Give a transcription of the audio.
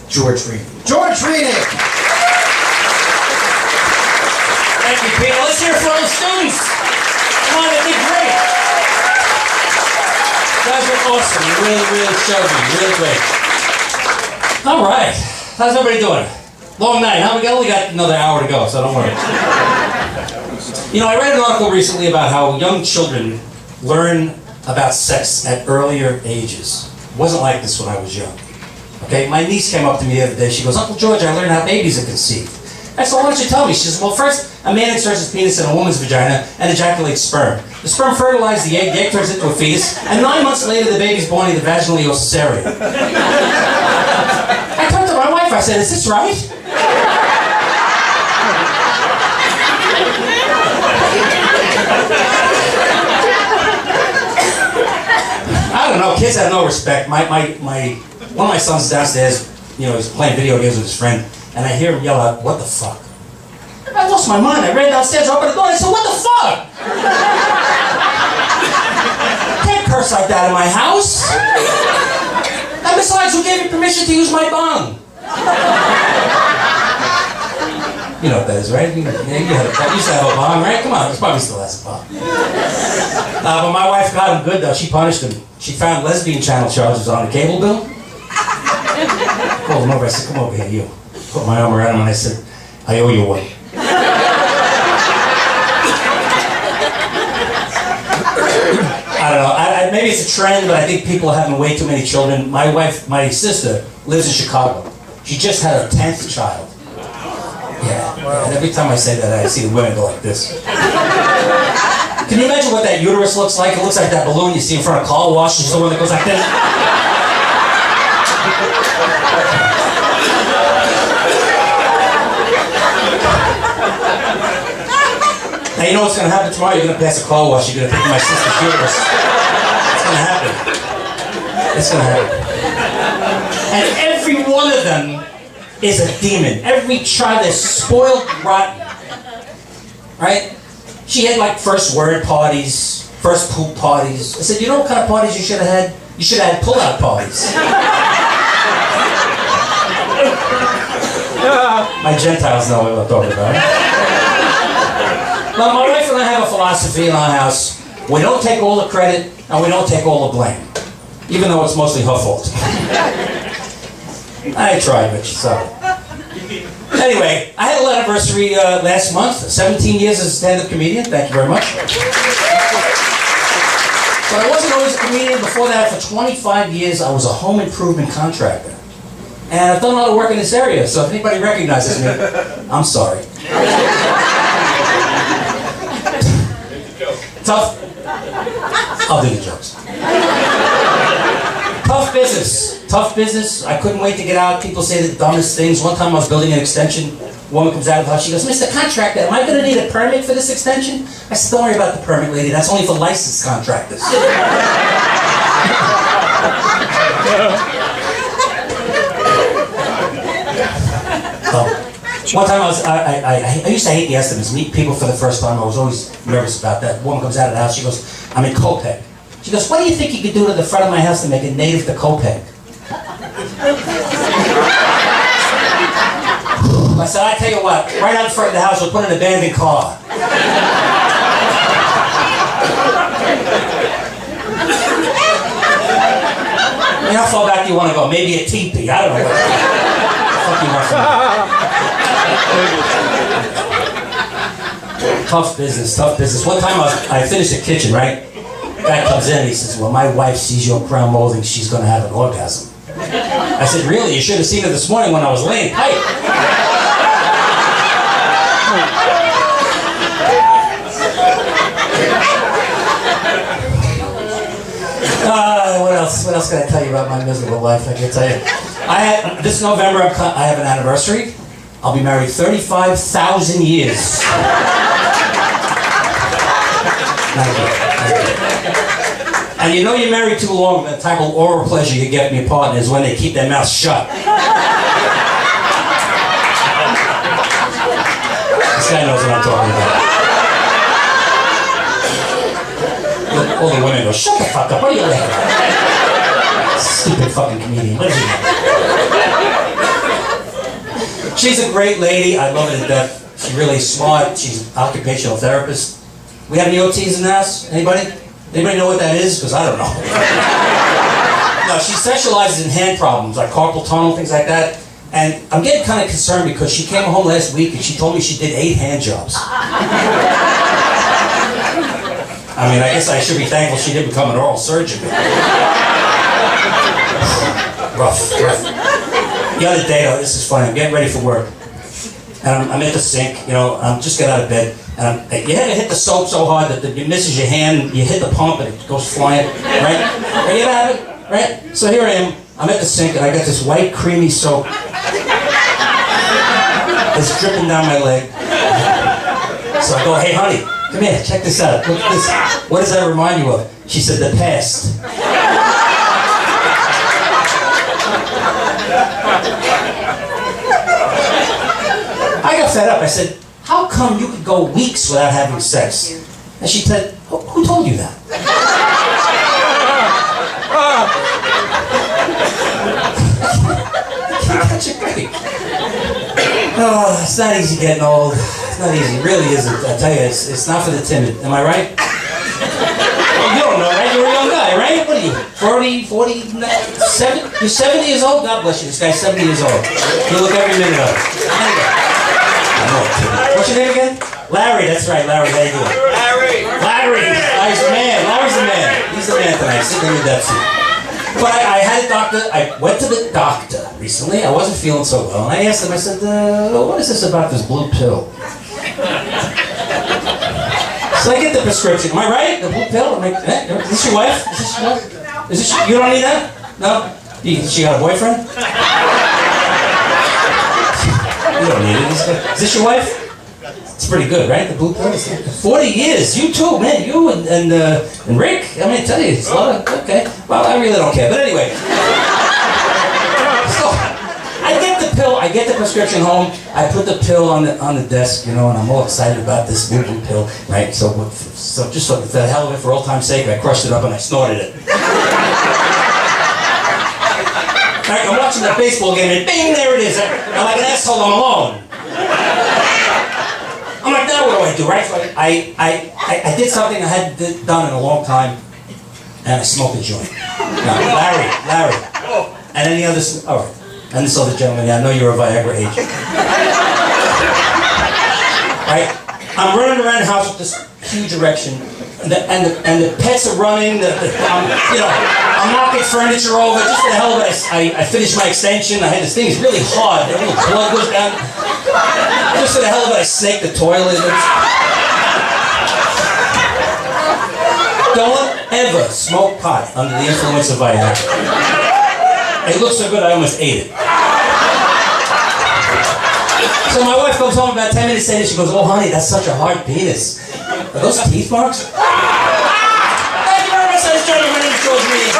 George Rini. George Rini! Thank you, Peter. Let's hear it for all the students. Come on, they did great. You guys were awesome. You really showed me. Really great. All right. How's everybody doing? Long night, huh? We only got another hour to go, so don't worry. You know, I read an article recently about how young children learn about sex at earlier ages. It wasn't like this when I was young. Okay, my niece came up to me the other day. She goes, Uncle George, I learned how babies are conceived. I said, well, why don't you tell me? She says, well, first, a man inserts his penis in a woman's vagina and ejaculates sperm. The sperm fertilizes the egg turns into a fetus, and 9 months later, the baby's born either vaginally or cesarean. I turned to my wife, I said, is this right? I don't know, kids have no respect. One of my sons downstairs, you know, he's playing video games with his friend, and I hear him yell out, what the fuck? I lost my mind. I ran downstairs, opened the door, and I said, what the fuck? Can't curse like that in my house. And besides, who gave you permission to use my bong? You know what that is, right? You used to have a bong, right? Come on, he probably still has a bong. But my wife got him good, though. She punished him. She found lesbian channel charges on the cable bill. Called him over. I said, come over here, you. Put my arm around him and I said, I owe you one. I don't know. Maybe it's a trend, but I think people are having way too many children. My sister, lives in Chicago. She just had her 10th child. Yeah. And every time I say that, I see the women go like this. Can you imagine what that uterus looks like? It looks like that balloon you see in front of a car wash. It's the one that goes like this. Now you know what's going to happen tomorrow? You're going to pass a car wash. You're going to pick my sister's uterus. It's going to happen. It's going to happen. And every one of them is a demon. Every child is spoiled rotten. Right? She had like first word parties, first poop parties. I said, you know what kind of parties you should have had? You should have had pull-out parties. My Gentiles know what I'm talking about. Now, my wife and I have a philosophy in our house. We don't take all the credit, and we don't take all the blame. Even though it's mostly her fault. I tried, Rich, so. Anyway, I had a little anniversary last month. 17 years as a stand-up comedian. Thank you very much. But I wasn't always a comedian. Before that, for 25 years, I was a home improvement contractor. And I've done a lot of work in this area, so if anybody recognizes me, I'm sorry. Tough. I'll do the jokes. Tough business. Tough business. I couldn't wait to get out. People say the dumbest things. One time I was building an extension. A woman comes out of the house. She goes, Mr. Contractor, am I going to need a permit for this extension? I said, don't worry about the permit, lady. That's only for licensed contractors. One time I used to hate the estimates, meet people for the first time. I was always nervous about that. A woman comes out of the house, she goes, I'm in Copic. She goes, what do you think you could do to the front of my house to make it native to Copic? I said, I tell you what, right out in front of the house, we'll put an abandoned car. I mean, how far back do you want to go? Maybe a teepee, I don't know what the fuck you want from me. Tough business, tough business. One time I finished the kitchen, right? Guy comes in and he says, well, my wife sees your crown molding, she's going to have an orgasm. I said, really? You should have seen her this morning when I was laying pipe. What else can I tell you about my miserable life? I can tell you. This November, I have an anniversary. I'll be married 35,000 years. And you know you're married too long, the type of oral pleasure you get from your partner is when they keep their mouths shut. This guy knows what I'm talking about. All the women go, shut the fuck up, what are you laughing at? Stupid fucking comedian, what is he? She's a great lady. I love her to death. She's really smart. She's an occupational therapist. We have any OTs in the house? Anybody? Anybody know what that is? Because I don't know. No, she specializes in hand problems, like carpal tunnel, things like that. And I'm getting kind of concerned because she came home last week and she told me she did 8 hand jobs. I mean, I guess I should be thankful she didn't become an oral surgeon. Rough. The other day, though, this is funny. I'm getting ready for work. And I'm at the sink, you know, I'm just getting out of bed. And you ever hit the soap so hard that it misses your hand, you hit the pump and it goes flying, right? You ever have it? Right? So here I am, I'm at the sink and I got this white creamy soap. It's dripping down my leg. So I go, hey honey, come here, check this out. Look at this. What does that remind you of? She said, the past. I got fed up. I said, how come you could go weeks without having sex? And she said, who told you that? That's a break. Oh, it's not easy getting old. It's not easy. It really isn't. I tell you, it's not for the timid. Am I right? You don't know, right? You're a young guy, right? What are you, 40, 7? You're 70 years old? God bless you. This guy's 70 years old. You look every minute of it. What's your name again? Larry, that's right, Larry. How you doing? Larry! He's the man. Larry's the man. He's the man tonight. Sitting in the death seat. But I had a doctor. I went to the doctor recently. I wasn't feeling so well. And I asked him, I said, what is this about this blue pill? So I get the prescription. Am I right? The blue pill? I'm like, is this your wife? Is this your wife? Is this you don't need that? No? She got a boyfriend? You don't need it. Is this your wife? It's pretty good, right? The blue pill. 40 years. You too, man. You and Rick. I mean, I tell you, it's a lot of, okay. Well, I really don't care. But anyway. So, I get the pill. I get the prescription home. I put the pill on the desk, you know, and I'm all excited about this blue pill, right? So just for the hell of it, for old time's sake, I crushed it up and I snorted it. Right, I'm watching the baseball game and bing, there it is. I'm like an asshole, I'm alone. I'm like, now what do I do, right? So I did something I hadn't done in a long time, and I smoked a joint. Now, Larry, and any other, oh, and this other gentleman, yeah, I know you're a Viagra agent. Right? I'm running around the house with this huge erection, and the pets are running, I'm knocking furniture over, just for the hell of it. I finished my extension, I had this thing, it's really hard, a little blood goes down. Just for the hell of it, I snaked the toilet. Don't ever smoke pot under the influence of Viagra. It looks so good, I almost ate it. So my wife comes home about 10 minutes later, she goes, oh honey, that's such a hard penis. Are those teeth marks? Thank you very much, ladies and gentlemen. My name is George Rini.